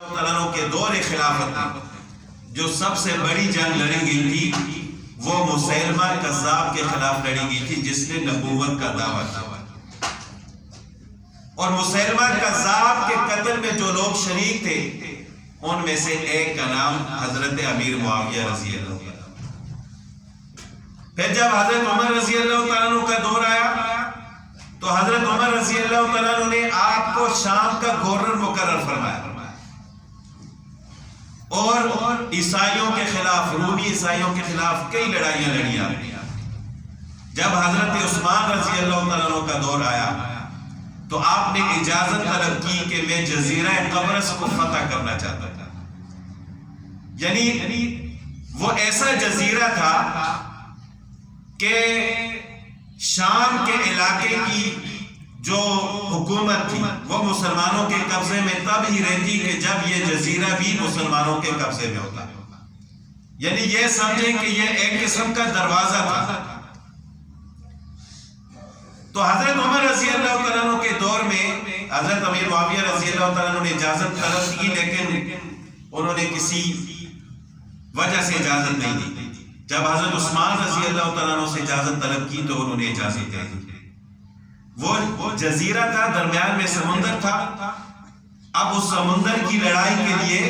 عنہ کے دور خلافت میں جو سب سے بڑی جنگ لڑی گئی تھی وہ مسیلمہ کذاب کے خلاف لڑی گئی تھی جس نے نبوت کا دعویٰ کیا، اور مسیلمہ کذاب کے قتل میں جو لوگ شریک تھے ان میں سے ایک کا نام حضرت امیر معاویہ رضی اللہ عنہ۔ پھر جب حضرت عمر رضی اللہ عنہ کا دور آیا تو حضرت عمر رضی اللہ عنہ نے آپ کو شام کا گورنر مقرر فرمایا اور عیسائیوں کے خلاف، رومی عیسائیوں کے خلاف کئی لڑائیاں لڑی آپ نے۔ جب حضرت عثمان رضی اللہ عنہ کا دور آیا تو آپ نے اجازت طلب کی کہ میں جزیرہ قبرص کو فتح کرنا چاہتا تھا، یعنی وہ ایسا جزیرہ تھا کہ شام کے علاقے کی جو حکومت تھی وہ مسلمانوں کے قبضے میں تب ہی رہتی کہ جب یہ جزیرہ بھی مسلمانوں کے قبضے میں ہوتا، یعنی یہ سمجھیں کہ یہ ایک قسم کا دروازہ تھا۔ تو حضرت عمر رضی اللہ عنہ کے دور میں حضرت امیر معاویہ رضی اللہ عنہ نے اجازت طلب کی، لیکن انہوں نے کسی وجہ سے اجازت نہیں دی۔ جب حضرت عثمان رضی اللہ عنہ سے اجازت طلب کی تو انہوں نے اجازت دے دی۔ وہ جزیرہ تھا، درمیان میں سمندر تھا۔ اب اس سمندر کی لڑائی کے لیے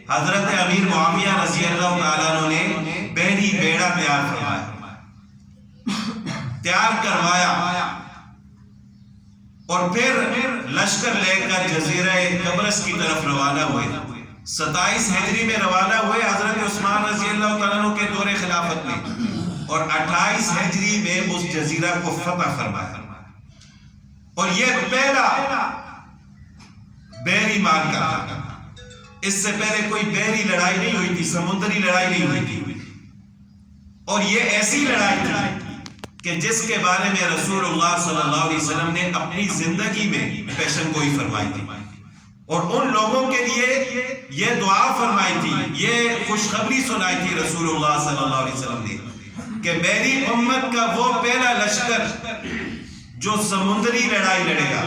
حضرت امیر معاویہ رضی اللہ عنہ نے بحری بیڑا تیار کروایا اور پھر لشکر لے کر جزیرہ قبرص کی طرف روانہ ہوئے۔ 27 ہجری میں روانہ ہوئے حضرت عثمان رضی اللہ عنہ کے دور خلافت میں، اور 28 ہجری میں اس جزیرہ کو فتح فرمایا، اور یہ پہلا بحری معرکہ تھا۔ اس سے پہلے کوئی بحری لڑائی نہیں ہوئی تھی، سمندری لڑائی نہیں ہوئی تھی، اور یہ ایسی لڑائی تھی کہ جس کے بارے میں رسول اللہ صلی اللہ علیہ وسلم نے اپنی زندگی میں پیشن گوئی فرمائی تھی، اور ان لوگوں کے لیے یہ دعا فرمائی تھی، یہ خوشخبری سنائی تھی رسول اللہ صلی اللہ علیہ وسلم نے کہ میری امت کا وہ پہلا لشکر جو سمندری لڑائی لڑے گا،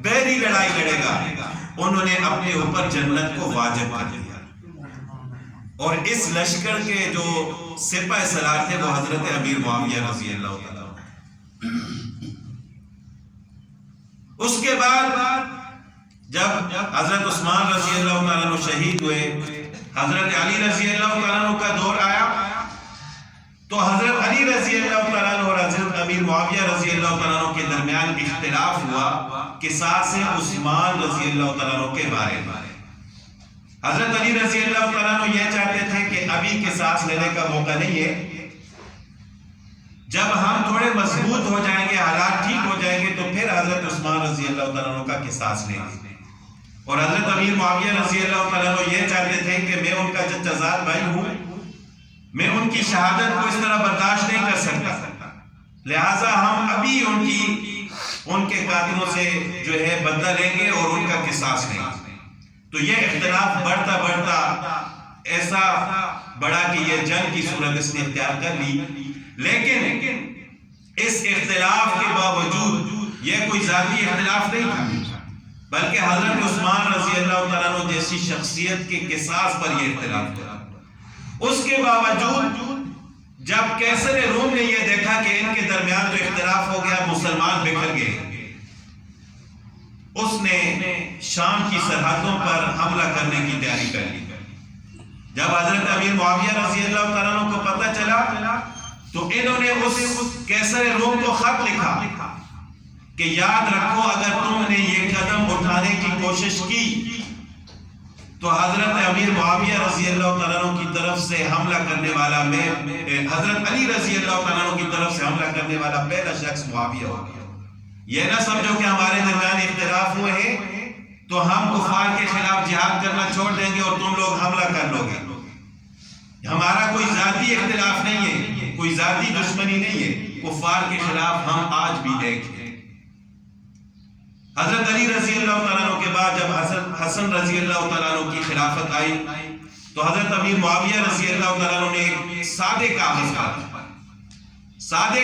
بحری لڑائی لڑے گا، انہوں نے اپنے اوپر جنت کو واجب کر دیا۔ اور اس لشکر کے جو سپہ سالار تھے وہ حضرت امیر معاویہ رضی اللہ عنہ۔ اس کے بعد جب حضرت عثمان رضی اللہ عنہ شہید ہوئے، حضرت علی رضی اللہ عنہ کا دور آیا تو حضرت علی رضی اللہ عنہ اور حضرت امیر معاویہ رضی اللہ عنہ کے درمیان اختلاف ہوا قصاص عثمان رضی اللہ عنہ کے بارے میں۔ حضرت علی رضی اللہ عنہ یہ چاہتے تھے کہ ابھی قصاص لینے کا موقع نہیں ہے، جب ہم تھوڑے مضبوط ہو جائیں گے، حالات ٹھیک ہو جائیں گے تو پھر حضرت عثمان رضی اللہ عنہ کا قصاص لیں گے۔ اور حضرت امیر معاویہ رضی اللہ عنہ یہ چاہتے تھے کہ میں ان کا چچازاد بھائی ہوں، میں ان کی شہادت کو اس طرح برداشت نہیں کر سکتا، لہٰذا ہم ابھی ان کے قاتلوں سے جو ہے بدلہ لیں گے اور ان کا قصاص لیں گے۔ تو یہ اختلاف بڑھتا بڑھتا ایسا بڑا کہ یہ جنگ کی صورت اس نے اختیار کر لی، لیکن اس اختلاف کے باوجود یہ کوئی ذاتی اختلاف نہیں تھا، بلکہ حضرت عثمان رضی اللہ عنہ جیسی شخصیت کے قصاص پر یہ اختلاف تھا۔ اس کے باوجود جب قیصر روم نے یہ دیکھا کہ ان کے درمیان جو اختلاف ہو گیا، مسلمان بکھر گئے، اس نے شام کی سرحدوں پر حملہ کرنے کی تیاری کر لی۔ جب حضرت امیر معاویہ رضی اللہ عنہ کو پتہ چلا تو انہوں نے اس قیصر روم کو خط لکھا کہ یاد رکھو اگر تم نے یہ قدم اٹھانے کی کوشش کی تو حضرت امیر معاویہ رضی اللہ عنہ کی طرف سے حملہ کرنے والا میں حضرت علی رضی اللہ عنہ کی طرف سے حملہ کرنے والا پہلا شخص معاویہ ہو گیا۔ یہ نہ سمجھو کہ ہمارے درمیان اختلاف ہوئے ہیں تو ہم کفار کے خلاف جہاد کرنا چھوڑ دیں گے اور تم لوگ حملہ کر لو گے۔ ہمارا کوئی ذاتی اختلاف نہیں ہے، کوئی ذاتی دشمنی نہیں ہے، کفار کے خلاف ہم آج بھی دیکھیں۔ حضرت علی رضی اللہ عنہ کے بعد جب حسن رضی اللہ عنہ کی خلافت آئی تو حضرت امیر معاویہ رضی اللہ عنہ نے ایک سادے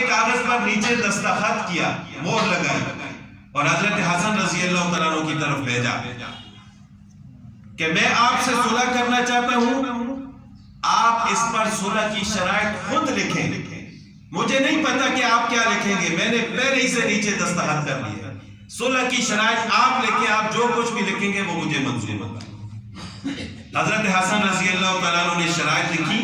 کاغذ پر نیچے دستخط کیا، مہر لگائی اور حضرت حسن رضی اللہ عنہ کی طرف بھیجا۔ کہ میں آپ سے صلح کرنا چاہتا ہوں، آپ اس پر صلح کی شرائط خود لکھیں، مجھے نہیں پتا کہ آپ کیا لکھیں گے، میں نے پہلے ہی سے نیچے دستخط کر لیا، صلح کی شرائط آپ لکھیں، آپ جو کچھ بھی لکھیں گے وہ مجھے منظور ہوگا۔ حضرت حسن رضی اللہ تعالیٰ عنہ نے شرائط لکھی،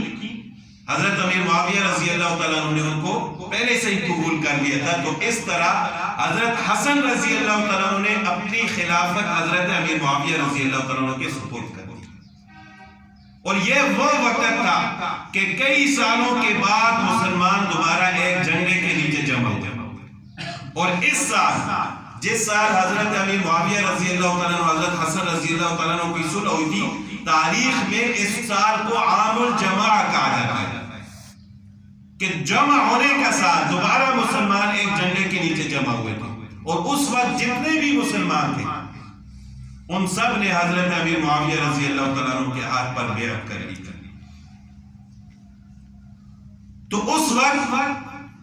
حضرت امیر معاویہ رضی اللہ تعالیٰ عنہ نے ان کو پہلے سے ہی قبول کر لیا تھا، تو اس طرح حضرت حسن رضی اللہ تعالیٰ عنہ نے اپنی خلافت حضرت امیر معاویہ رضی اللہ تعالیٰ عنہ کے سپرد کر دی۔ اور یہ وہ وقت تھا کہ کئی سالوں کے بعد مسلمان دوبارہ ایک جھنڈے کے نیچے جمع ہوئے، اور اس سال جس سال حضرت امیر معاویہ رضی اللہ تعالیٰ عنہ حضرت حسن رضی اللہ تعالیٰ عنہ کی صلح ہوئی تھی، تاریخ میں اس سال کو عام الجمع کہا جاتا ہے کہ جمع ہونے کا سال، دوبارہ مسلمان ایک جھنڈے کے نیچے جمع ہوئے تھے، اور اس وقت جتنے بھی مسلمان تھے ان سب نے حضرت امیر معاویہ رضی اللہ تعالیٰ عنہ کے ہاتھ پر بیعت کر لی۔ تو اس وقت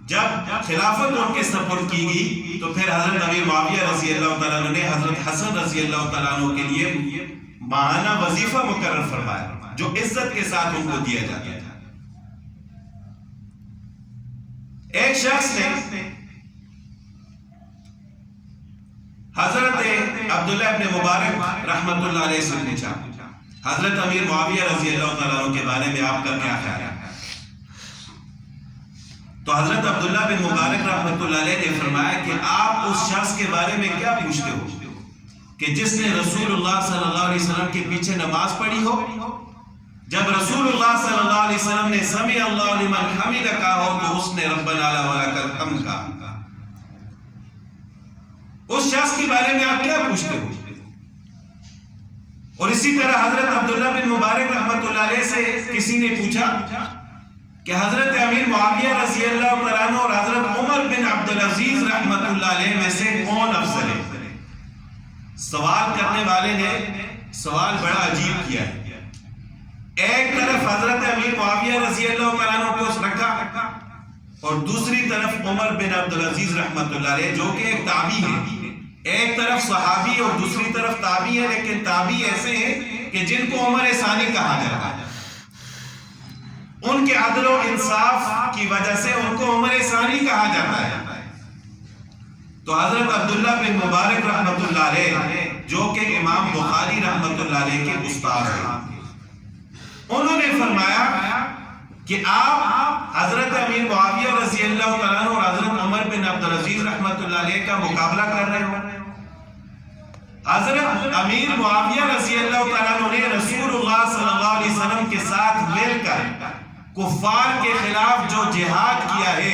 جب خلافت ان کے سپرد کی گئی تو پھر حضرت امیر معاویہ رضی اللہ تعالیٰ عنہ نے حضرت حسن رضی اللہ تعالیٰ عنہ کے لیے ماہانہ وظیفہ مقرر فرمایا جو عزت کے ساتھ ان کو دیا جاتا تھا۔ ایک شخص نے حضرت عبداللہ ابن مبارک رحمت اللہ علیہ سے پوچھا، حضرت امیر معاویہ رضی اللہ تعالیٰ عنہ کے بارے میں آپ کا کیا خیال ہے؟ تو حضرت عبداللہ بن مبارک رحمت اللہ علیہ نے فرمایا کہ آپ اس شخص کے بارے میں کیا پوچھتے ہو کہ جس نے رسول اللہ صلی اللہ علیہ وسلم کے پیچھے نماز پڑھی ہو، جب رسول اللہ صلی اللہ علیہ وسلم نے سمع اللہ لمن حمدہ کہا ہو تو اس نے ربنا ولک الحمد کہا۔ اس شخص کے بارے میں آپ کیا پوچھتے ہو؟ اور اسی طرح حضرت عبداللہ بن مبارک رحمت اللہ علیہ سے کسی نے پوچھا کہ حضرت امیر معاویہ رضی اللہ تعالیٰ عنہ اور حضرت عمر بن عبدالعزیز رحمت اللہ علیہ میں سے کون افضل ہے؟ سوال کرنے والے نے سوال بڑا عجیب کیا ہے۔ ایک طرف حضرت امیر معاویہ رضی اللہ تعالیٰ عنہ کو رکھا اور دوسری طرف عمر بن عبدالعزیز رحمت اللہ علیہ جو کہ ایک تابعی ہے، ایک طرف صحابی اور دوسری طرف تابعی ہے، لیکن تابعی ایسے ہیں کہ جن کو عمر ثانی کہا جاتا ہے، ان کے عدل و انصاف کی وجہ سے ان کو عمر ثانی کہا جاتا ہے۔ تو حضرت عبداللہ بن مبارک رحمت اللہ علیہ جو کہ امام بخاری رحمت اللہ علیہ کے استاد ہیں، انہوں نے فرمایا کہ آپ حضرت امیر معاویہ رضی اللہ تعالیٰ عنہ اور حضرت عمر بن عبدالعزیز رحمت اللہ علیہ کا مقابلہ کر رہے ہو۔ حضرت امیر معاویہ رضی اللہ تعالیٰ عنہ نے رسول اللہ صلی اللہ علیہ وسلم کے ساتھ مل کر کفار کے خلاف جو جہاد کیا ہے،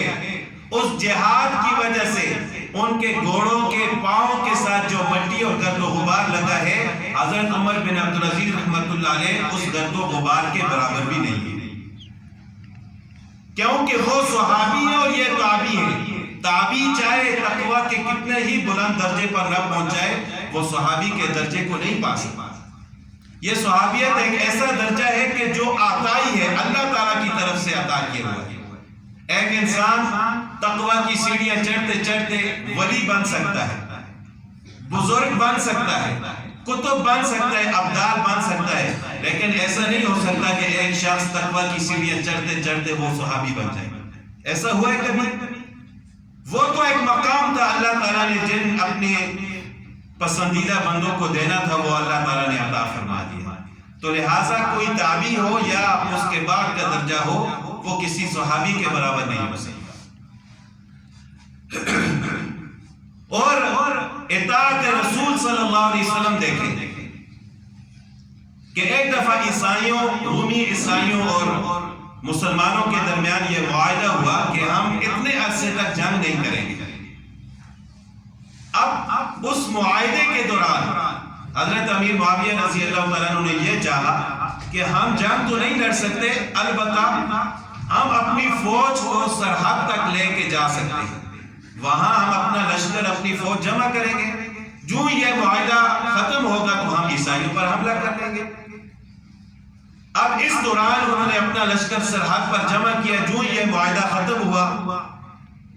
اس جہاد کی وجہ سے ان کے گھوڑوں کے پاؤں کے ساتھ جو مٹی اور گرد و غبار لگا ہے، حضرت عمر بن عبدالعزیز رحمت اللہ علیہ اس گرد و غبار کے برابر بھی نہیں ہے، کیونکہ وہ صحابی ہیں اور یہ تابعی ہیں۔ تابعی چاہے تقویٰ کے کتنے ہی بلند درجے پر نہ پہنچائے، وہ صحابی کے درجے کو نہیں پا سکتا۔ یہ صحابیت ایک ایسا درجہ ہے کہ جو عطائی ہے، اللہ تعالیٰ کی طرف سے عطا کیا ہوا ہے۔ ایک انسان تقویٰ کی سیڑھیاں چڑھتے چڑھتے ولی بن سکتا ہے، بزرگ بن سکتا ہے، کتب بن سکتا ہے، ابدال بن سکتا ہے، لیکن ایسا نہیں ہو سکتا کہ ایک شخص تقویٰ کی سیڑھیاں چڑھتے چڑھتے وہ صحابی بن جائے۔ ایسا ہوا ہے کبھی؟ وہ تو ایک مقام تھا اللہ تعالیٰ نے جن اپنے پسندیدہ بندوں کو دینا تھا وہ اللہ تعالیٰ نے عطا فرما دیا۔ تو لہٰذا کوئی تابعی ہو یا اس کے بعد کا درجہ ہو، وہ کسی صحابی کے برابر نہیں ہو سکتا۔ اور اطاعت رسول صلی اللہ علیہ وسلم دیکھیں کہ ایک دفعہ عیسائیوں، رومی عیسائیوں اور مسلمانوں کے درمیان یہ معاہدہ ہوا کہ ہم اتنے عرصے تک جنگ نہیں کریں گے۔ اب اس معاہدے کے دوران حضرت امیر معاویہ رضی اللہ تعالیٰ عنہ نے یہ چاہا کہ ہم جنگ تو نہیں لڑ سکتے، البتہ ہم اپنی فوج کو سرحد تک لے کے جا سکتے ہیں، وہاں ہم اپنا لشکر، اپنی فوج جمع کریں گے، جو یہ معاہدہ ختم ہوگا تو ہم عیسائیوں پر حملہ کر لیں گے۔ اب اس دوران انہوں نے اپنا لشکر سرحد پر جمع کیا، جو یہ معاہدہ ختم ہوا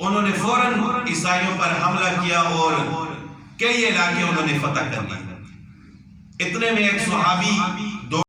انہوں نے فوراً عیسائیوں پر حملہ کیا اور کئی علاقے انہوں نے فتح کر لیے۔ اتنے میں ایک صحابی